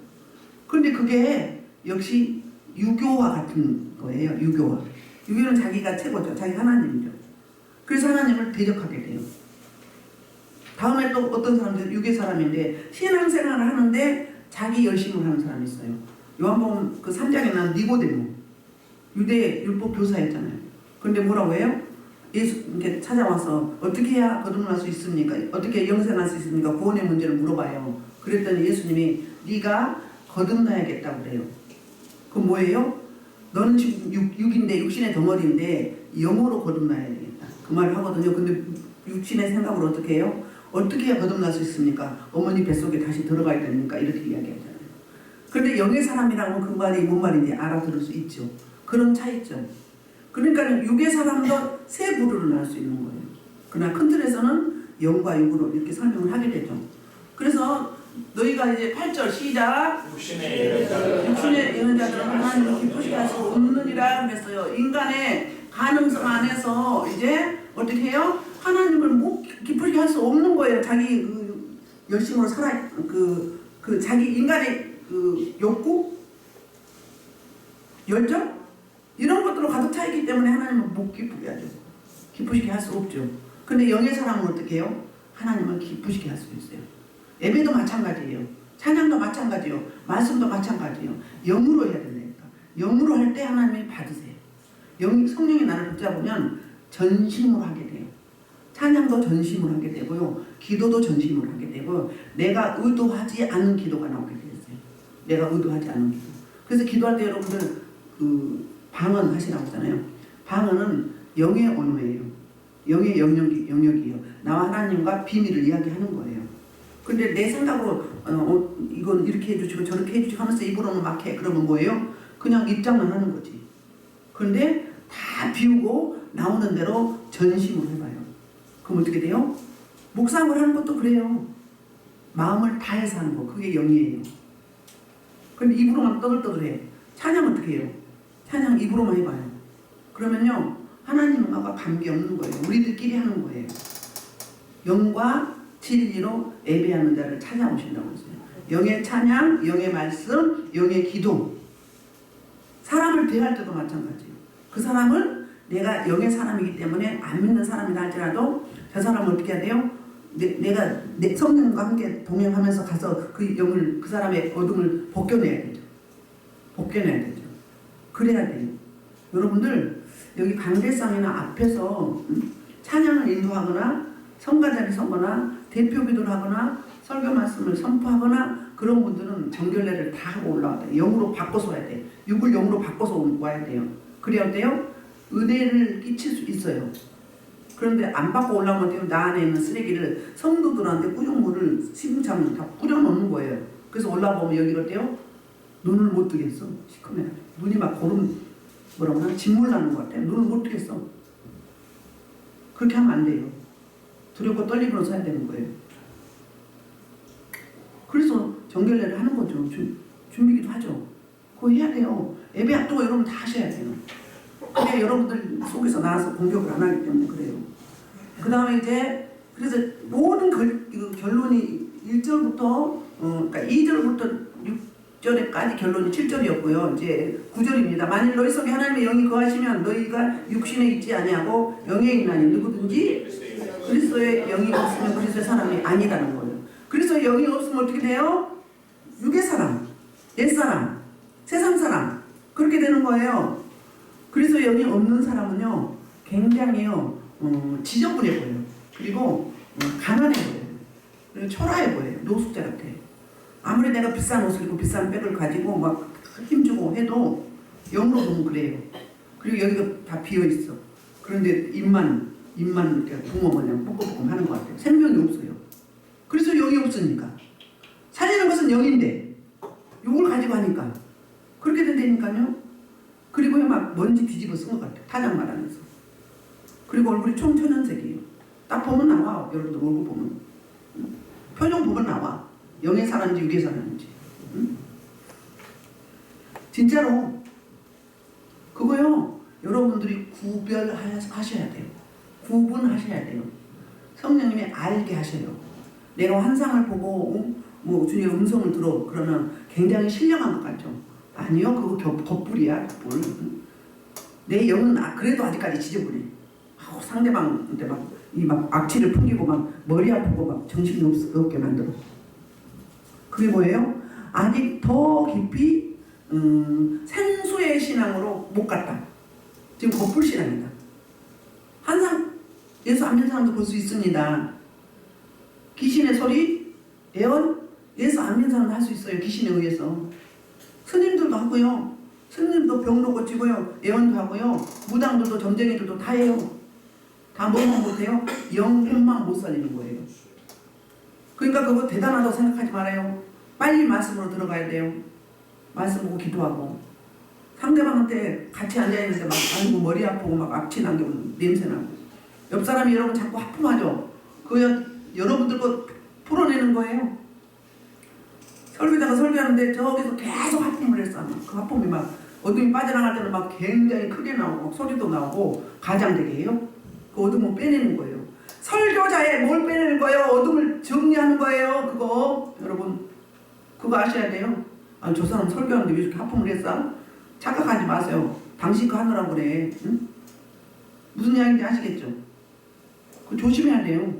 그런데 그게 역시 유교와 같은 거예요. 유교는 자기가 최고죠. 자기 하나님이죠. 그래서 하나님을 대적하게 돼요. 다음에 또 어떤 사람들, 유교 사람인데 신앙생활을 하는데 자기 열심을 하는 사람이 있어요. 요한복음 그 3장에 나온 니고데모, 유대 율법 교사였잖아요. 그런데 뭐라고 해요? 예수 이렇게 찾아와서 어떻게 해야 거듭날 수 있습니까? 어떻게 영생할 수 있습니까? 구원의 문제를 물어봐요. 그랬더니 예수님이 네가 거듭나야겠다고 그래요. 그럼 뭐예요? 너는 지금 육인데, 육신의 덩어리인데 영으로 거듭나야 되겠다. 그 말을 하거든요. 근데 육신의 생각으로 어떻게 해요? 어떻게 해야 거듭날 수 있습니까? 어머니 뱃속에 다시 들어가야 됩니까? 이렇게 이야기하잖아요. 그런데 영의 사람이라고 그 말이 뭔 말인지 알아들을 수 있죠. 그런 차이점. 그러니까 육의 사람도 세 부류로 나눌 수 있는 거예요. 그러나 큰 틀에서는 영과 육으로 이렇게 설명을 하게 되죠. 그래서 너희가 이제 8절 시작. 육신에 있는 자들은 하나님을 기쁘시게 할 수 없느니라 그랬어요. 인간의 가능성 안에서 이제 어떻게 해요? 하나님을 못 기쁘시게 할 수 없는 거예요. 자기 열심으로 살아 그 자기 인간의 욕구, 열정 이런 것들로 가득 차 있기 때문에 하나님을 못 기쁘게 하죠. 기쁘시게 할 수 없죠. 근데 영의 사람은 어떻게 해요? 하나님을 기쁘시게 할 수 있어요. 예배도 마찬가지예요. 찬양도 마찬가지예요. 말씀도 마찬가지예요. 영으로 해야 된다니까. 영으로 할 때 하나님이 받으세요. 성령이 나를 붙잡으면 전심으로 하게 돼요. 찬양도 전심으로 하게 되고요. 기도도 전심으로 하게 되고 내가 의도하지 않은 기도가 나오게 되었어요. 내가 의도하지 않은 기도. 그래서 기도할 때 여러분들 방언하시라고 하잖아요. 방언은 영의 언어예요. 영의 영역이에요. 나와 하나님과 비밀을 이야기하는 거예요. 근데 내 생각으로 이건 이렇게 해주시고 저렇게 해주시고 하면서 입으로는 막 해. 그러면 뭐예요? 그냥 입장만 하는 거지. 그런데 다 비우고 나오는 대로 전심으로 해봐요. 그럼 어떻게 돼요? 묵상을 하는 것도 그래요. 마음을 다해서 하는 거. 그게 영이에요. 근데 입으로만 떠들떠들해. 찬양 어떻게 해요? 찬양 입으로만 해봐요. 그러면요 하나님과 관계 없는 거예요. 우리들끼리 하는 거예요. 영과 진리로 예배하는 자를 찾아오신다고 했어요. 영의 찬양, 영의 말씀, 영의 기도. 사람을 대할 때도 마찬가지예요. 그 사람을 내가 영의 사람이기 때문에 안 믿는 사람이라 할지라도 저 사람을 어떻게 해야 돼요? 내가 내 성령과 함께 동행하면서 가서 그 영을 그 사람의 어둠을 벗겨내야 되죠. 벗겨내야 되죠. 그래야 돼요. 여러분들 여기 강대상이나 앞에서 찬양을 인도하거나 성가자를 서거나 대표 기도를 하거나 설교 말씀을 선포하거나 그런 분들은 정결례를 다 하고 올라와야 돼요. 영으로 바꿔서 와야 돼요. 육을 영으로 바꿔서 와야 돼요. 그래야 돼요. 은혜를 끼칠 수 있어요. 그런데 안 받고 올라오면 돼요. 나 안에 있는 쓰레기를 성도들한테 꾸중물을 시궁창을 다 뿌려놓는 거예요. 그래서 올라보면 여기 어때요? 눈을 못 뜨겠어. 시커매. 눈이 막 뭐라고 하나? 진물 나는 것 같아. 눈을 못 뜨겠어. 그렇게 하면 안 돼요. 두렵고 떨림으로 서야 되는 거예요. 그래서 정결례를 하는 거죠. 준비기도 하죠. 그거 해야 돼요. 예배 앞두고 여러분 다 하셔야 돼요. 그게 여러분들 속에서 나와서 공격을 안 하기 때문에 그래요. 그 다음에 이제 그래서 모든 결론이 1절부터 그러니까 2절부터 6절에까지 결론이 7절이었고요. 이제 9절입니다. 만일 너희 속에 하나님의 영이 거하시면 너희가 육신에 있지 아니하고 영에 있나니 누구든지 그리스도의 영이 없으면 그리스도의 사람이 아니라는 거예요. 그리스도의 영이 없으면 어떻게 돼요? 육의 사람, 옛사람, 세상 사람 그렇게 되는 거예요. 그리스도의 영이 없는 사람은요 굉장히요 지저분해 보여요. 그리고 가난해 보여요. 그리고 초라해 보여요. 노숙자 같아. 아무리 내가 비싼 옷을 입고 비싼 백을 가지고 막 힘주고 해도 영으로 보면 그래요. 그리고 여기가 다 비어있어. 그런데 입만 이렇게 붕어 마냥 뽀꼬뽀 하는 것 같아요. 생명이 없어요. 그래서 영이 없으니까. 살리는 것은 영인데 욕을 가지고 하니까 그렇게 된다니까요. 그리고 막 먼지 뒤집어 쓴 것 같아요. 타작 말하면서. 그리고 얼굴이 총천연색이에요. 딱 보면 나와. 여러분들 얼굴 보면. 표정 보면 나와. 영의 사람인지 육의 사람인지. 진짜로 그거요. 여러분들이 구별하셔야 돼요. 구분하셔야 돼요. 성령님이 알게 하셔요. 내가 환상을 보고 뭐 주님의 음성을 들어 그러면 굉장히 신령한 것 같죠. 아니요. 그거 겉불이야. 겉불. 내 영은 그래도 아직까지 지저분해. 상대방한테 막 악취를 풍기고 막 머리 아프고 막 정신이 없게 만들어. 그게 뭐예요? 아직 더 깊이 생수의 신앙으로 못 갔다. 지금 겉불 신앙이다. 항상 예수 안 믿는 사람도 볼 수 있습니다. 귀신의 소리, 예언, 예수 안 믿는 사람도 할 수 있어요. 귀신에 의해서. 스님들도 하고요. 스님도 병도 고치고요. 예언도 하고요. 무당들도 점쟁이들도 다 해요. 다 뭐만 못해요? 영혼만 못 살리는 거예요. 그러니까 그거 대단하다고 생각하지 말아요. 빨리 말씀으로 들어가야 돼요. 말씀 보고 기도하고. 상대방한테 같이 앉아있는데 막 아이고 머리 아프고 막 악취 나고 냄새나고. 옆 사람이 여러분 자꾸 하품하죠. 그거 여러분들 거 풀어내는 거예요. 설교자가 설교하는데 저기서 계속 하품을 했어. 그 하품이 막 어둠이 빠져나갈 때는 막 굉장히 크게 나오고 소리도 나오고 가장되게 해요. 그 어둠을 빼내는 거예요. 설교자의 뭘 빼내는 거예요? 어둠을 정리하는 거예요. 그거 여러분 그거 아셔야 돼요. 아, 저 사람 설교하는데 왜 이렇게 하품을 했어? 착각하지 마세요. 당신 그 하느라고 그래. 응? 무슨 이야기인지 아시겠죠? 그거 조심해야 돼요.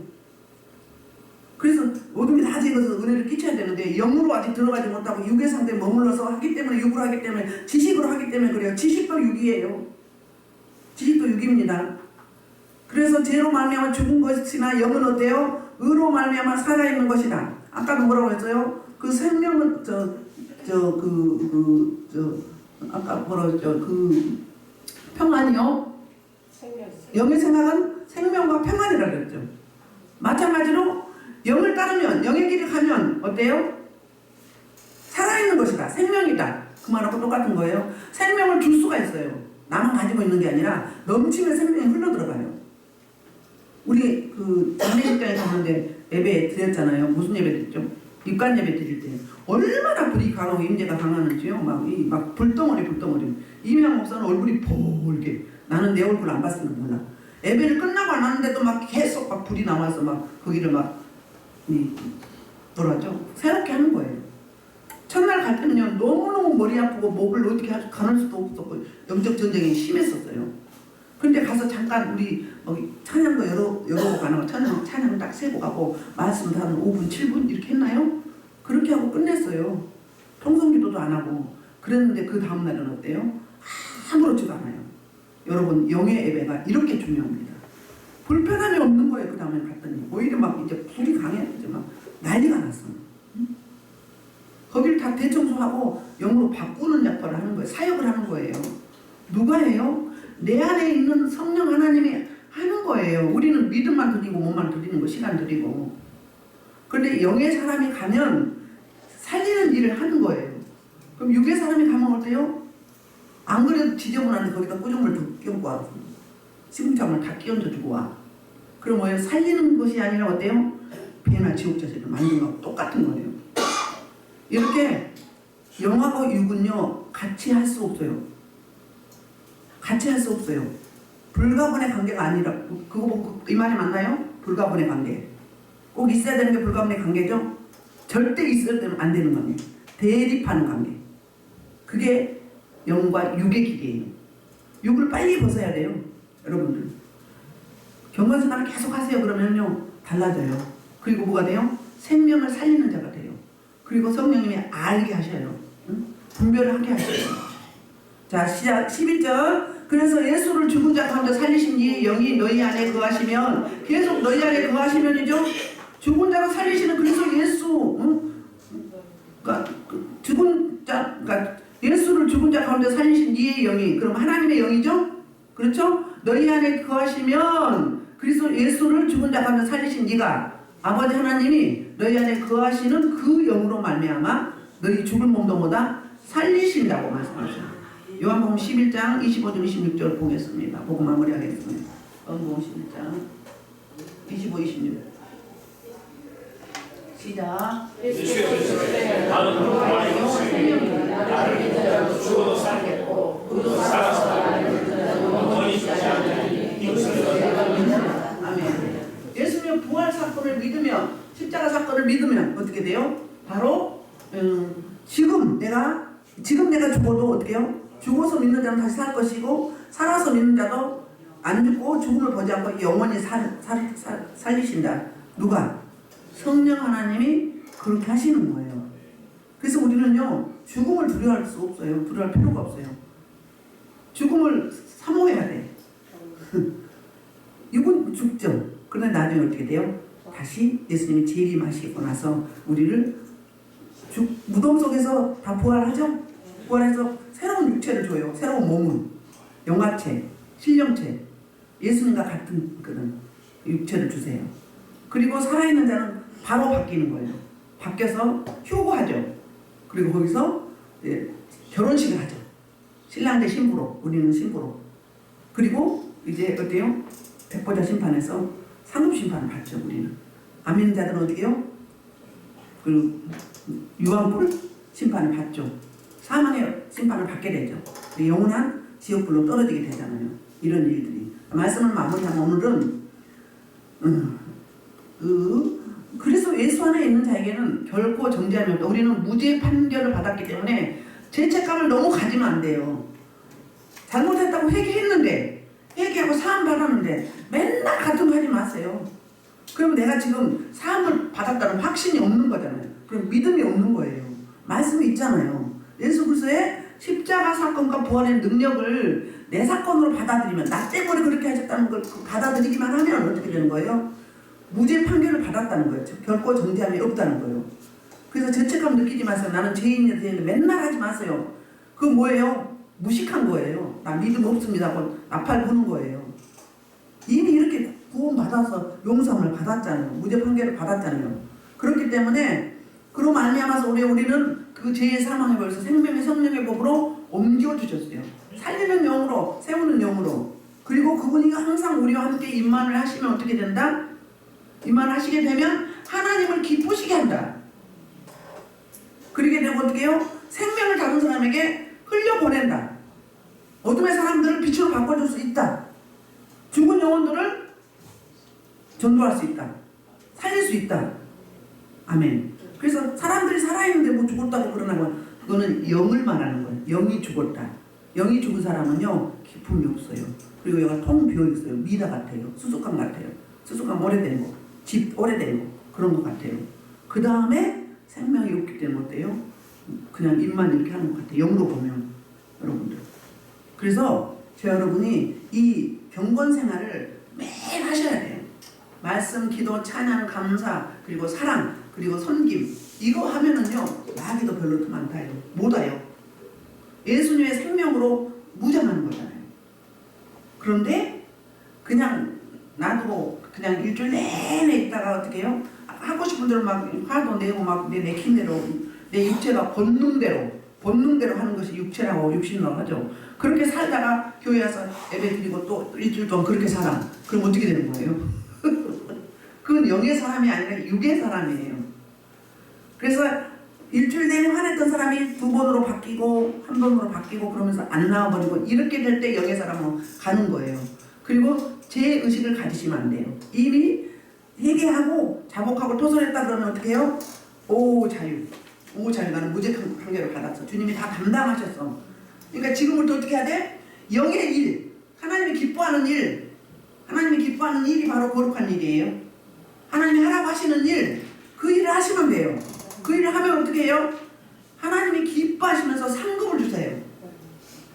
그래서 어둠이 다 제거해서 은혜를 끼쳐야 되는데 영으로 아직 들어가지 못하고 육의 상태에 머물러서 하기 때문에 육으로 하기 때문에 지식으로 하기 때문에 그래요. 지식도 육이에요. 지식도 육입니다. 그래서 죄로 말미암아 죽은 것이나 영은 어때요? 의로 말미암아 살아있는 것이다. 아까도 뭐라고 했어요? 그 생명은 아까 뭐라고 했죠? 그 평안이요? 영의 생각은 생명과 평안이라고 그랬죠. 마찬가지로 영을 따르면 영의 길을 가면 어때요? 살아있는 것이다. 생명이다. 그 말하고 똑같은 거예요. 생명을 줄 수가 있어요. 나만 가지고 있는 게 아니라 넘치면 생명이 흘러들어가요. 우리 그 장례식장에 갔는데 예배 드렸잖아요. 무슨 예배 드렸죠? 입관 예배 드릴 때 얼마나 불이 강하고 임재가 강하는지요. 막 불덩어리. 이명 목사는 얼굴이 볼게. 나는 내 얼굴 안 봤으니까 몰라. 예배를 끝나고 안 하는데도 막 계속 막 불이 나와서 막 거기를 막 뭐라죠? 새롭게 하는 거예요. 첫날 갈 때는요 너무너무 머리 아프고 목을 어떻게 가눌 수도 없었고 영적 전쟁이 심했었어요. 근데 가서 잠깐 우리 찬양도 여러 가는 찬양 딱 세고 가고 말씀 한 5분 7분 이렇게 했나요? 그렇게 하고 끝냈어요. 통성기도도 안 하고. 그랬는데 그 다음날은 어때요? 아무렇지도 않아요. 여러분 영의 예배가 이렇게 중요합니다. 불편함이 없는 거예요. 그 다음에 갔더니 오히려 막 이제 불이 강해서 막 난리가 났어. 거기를 다 대청소하고 영으로 바꾸는 역할을 하는 거예요. 사역을 하는 거예요. 누가 해요? 내 안에 있는 성령 하나님이 하는 거예요. 우리는 믿음만 드리고 몸만 드리는 거, 시간 드리고. 그런데 영의 사람이 가면 살리는 일을 하는 거예요. 그럼 육의 사람이 가면 어때요? 안 그래도 지저분한데 거기다 꾸중물 더 끼얹고 와. 시궁창을 다 끼얹어주고 와. 그럼 뭐예요? 살리는 것이 아니라 어때요? 배나 지옥자식을 만든 거하고 똑같은 거예요. 이렇게 영하고 육은요 같이 할 수 없어요. 같이 할 수 없어요. 불가분의 관계가 아니라 그거 이 말이 맞나요? 불가분의 관계. 꼭 있어야 되는 게 불가분의 관계죠? 절대 있어야 안 되는 겁니다. 대립하는 관계. 그게 영과 육의 길이에요. 육을 빨리 벗어야 돼요. 여러분들. 경건생활을 계속 하세요. 그러면요 달라져요. 그리고 뭐가 돼요? 생명을 살리는 자가 돼요. 그리고 성령님이 알게 하셔요. 응? 분별을 하게 하셔요. 자 시작 11절. 그래서 예수를 죽은 자 가운데 살리신 이 영이 너희 안에 거하시면 계속 너희 안에 거하시면이죠. 죽은 자가 살리시는 그래서 예수 그러니까 예수를 죽은 자 가운데 살리신 이의 영이 그럼 하나님의 영이죠. 그렇죠? 너희 안에 거하시면 그래서 예수를 죽은 자 가운데 살리신 이가 아버지 하나님이 너희 안에 거하시는 그 영으로 말미암아 너희 죽을 몸도 보다 살리신다고 말씀하셨습니다. 요한복음 11장 25절 26절 보겠습니다. 보고 마무리하겠습니다. 요한복음 11장 25, 26 시작. 나는 영원 생명이 나를 믿으라고 죽어도 살겠고 그도 살아서 나를 영원히 죽지 않으니 이것을 너희가 믿느라. 아멘. 예수님의 부활 사건을 믿으면 십자가 사건을 믿으면 어떻게 돼요? 바로 지금 내가 죽어도 어떻게 해요? 죽어서 믿는 자는 다시 살 것이고 살아서 믿는 자도 안 죽고 죽음을 보지 않고 영원히 살리신다. 누가? 성령 하나님이 그렇게 하시는 거예요. 그래서 우리는요 죽음을 두려워할 수 없어요. 두려워할 필요가 없어요. 죽음을 사모해야 돼. 이건 죽죠. 그런데 나중에 어떻게 돼요? 다시 예수님이 재림하시고 나서 우리를 무덤 속에서 다 부활하죠? 부활해서 새로운 육체를 줘요. 새로운 몸은 영화체, 신령체, 예수님과 같은 그런 육체를 주세요. 그리고 살아있는 자는 바로 바뀌는 거예요. 바뀌어서 휴고하죠. 그리고 거기서 결혼식을 하죠. 신랑 대 신부로, 우리는 신부로. 그리고 이제 어때요? 백보자 심판에서 상급 심판을 받죠. 우리는 안 믿는 자들은 어떻게요? 그 유황불 심판을 받죠. 사망의 심판을 받게 되죠. 영원한 지옥불로 떨어지게 되잖아요. 이런 일들이. 말씀을 마무리하면 오늘은 그래서 예수 안에 있는 자에게는 결코 정죄함이 없다. 우리는 무죄 판결을 받았기 때문에 죄책감을 너무 가지면 안 돼요. 잘못했다고 회개했는데, 회개하고 사함 받았는데 맨날 같은 거 하지 마세요. 그러면 내가 지금 사함을 받았다는 확신이 없는 거잖아요. 그럼 믿음이 없는 거예요. 말씀이 있잖아요. 예수 그리스도의 십자가 사건과 부활의 능력을 내 사건으로 받아들이면, 나 때문에 그렇게 하셨다는 걸 받아들이기만 하면 어떻게 되는 거예요? 무죄 판결을 받았다는 거예요. 결코 정죄함이 없다는 거예요. 그래서 죄책감 느끼지 마세요. 나는 죄인이 되는데 맨날 하지 마세요. 그건 뭐예요? 무식한 거예요. 나 믿음 없습니다 하고 나팔 부는 거예요. 이미 이렇게 구원받아서 용서함을 받았잖아요. 무죄 판결을 받았잖아요. 그렇기 때문에 그로 말미암아서 우리는 그 죄의 사망의 벌써 생명의 성령의 법으로 옮겨 주셨어요. 살리는 영으로, 세우는 영으로. 그리고 그분이 항상 우리와 함께 임만을 하시면 어떻게 된다? 임만을 하시게 되면 하나님을 기쁘시게 한다. 그러게 되면 어떻게 해요? 생명을 잡은 사람에게 흘려보낸다. 어둠의 사람들을 빛으로 바꿔줄 수 있다. 죽은 영혼들을 전도할 수 있다. 살릴 수 있다. 아멘. 그래서 사람들이 살아있는데 뭐 죽었다고 그러나 그거는 영을 말하는 거예요. 영이 죽었다. 영이 죽은 사람은요 기쁨이 없어요. 그리고 얘가 통 비어있어요. 미라 같아요. 수수깡 같아요. 수수깡 오래된 거, 집 오래된 거, 그런 것 같아요. 그 다음에 생명이 없기 때문에 어때요? 그냥 입만 이렇게 하는 것 같아요. 영으로 보면 여러분들. 그래서 여러분이 이 경건 생활을 매일 하셔야 돼요. 말씀, 기도, 찬양, 감사, 그리고 사랑, 그리고 섬김, 이거 하면은요 마귀도 별로 많다요. 못 와요. 예수님의 생명으로 무장하는 거잖아요. 그런데 그냥 놔두고 그냥 일주일 내내 있다가 어떻게 해요? 하고 싶은 대로 막 화도 내고 막 내 내킨 대로, 내 육체가 본능대로 하는 것이 육체라고 육신이라고 하죠. 그렇게 살다가 교회 와서 예배 드리고 또 일주일 동안 그렇게 살아. 그럼 어떻게 되는 거예요? 그건 영의 사람이 아니라 육의 사람이에요. 그래서 일주일 내내 화냈던 사람이 두 번으로 바뀌고 한 번으로 바뀌고 그러면서 안 나와버리고 이렇게 될 때 영의 사람으로 가는 거예요. 그리고 죄의식을 가지시면 안 돼요. 이미 회개하고 자복하고 토설했다 그러면 어떻게 해요? 오 자유. 오 자유. 나는 무죄 판결을 받았어. 주님이 다 담당하셨어. 그러니까 지금부터 어떻게 해야 돼? 영의 일. 하나님이 기뻐하는 일. 하나님이 기뻐하는 일이 바로 거룩한 일이에요. 하나님이 하라고 하시는 일. 그 일을 하시면 돼요. 그 일을 하면 어떻게 해요? 하나님이 기뻐하시면서 상급을 주세요.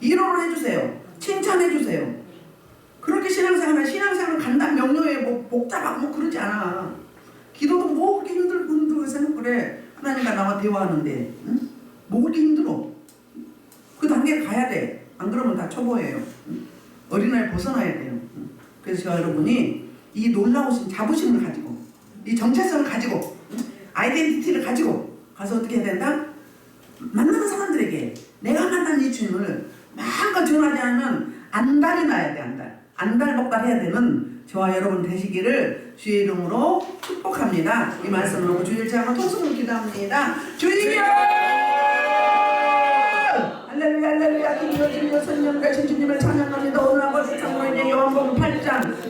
위로를 해주세요. 칭찬해주세요. 그렇게 신앙생활 간단 명료해 뭐 복잡하고 뭐 그러지 않아. 기도도 뭐 그렇게 힘들고 생각 그래. 하나님과 나와 대화하는데 응? 뭐 그렇게 힘들어. 그 단계를 가야 돼. 안 그러면 다 초보예요. 응? 어린아이 벗어나야 돼요. 응? 그래서 여러분이 이 놀라우신 자부심을 가지고 이 정체성을 가지고 아이덴티티를 가지고 가서 어떻게 해야 된다? 만나는 사람들에게 내가 만난 이 주님을 마음껏 전하지 않으면 안달이 나야 돼. 안달복달 해야 되는 저와 여러분 되시기를 주의 이름으로 축복합니다. 이 말씀으로 주일 제가 통성으로 기도합니다. 주님이여 할렐루야 할렐루야. 주님이여 주님이여 선녀가 주님을 찬양합니다. 오늘 아버지 참고인의 요한복음 8장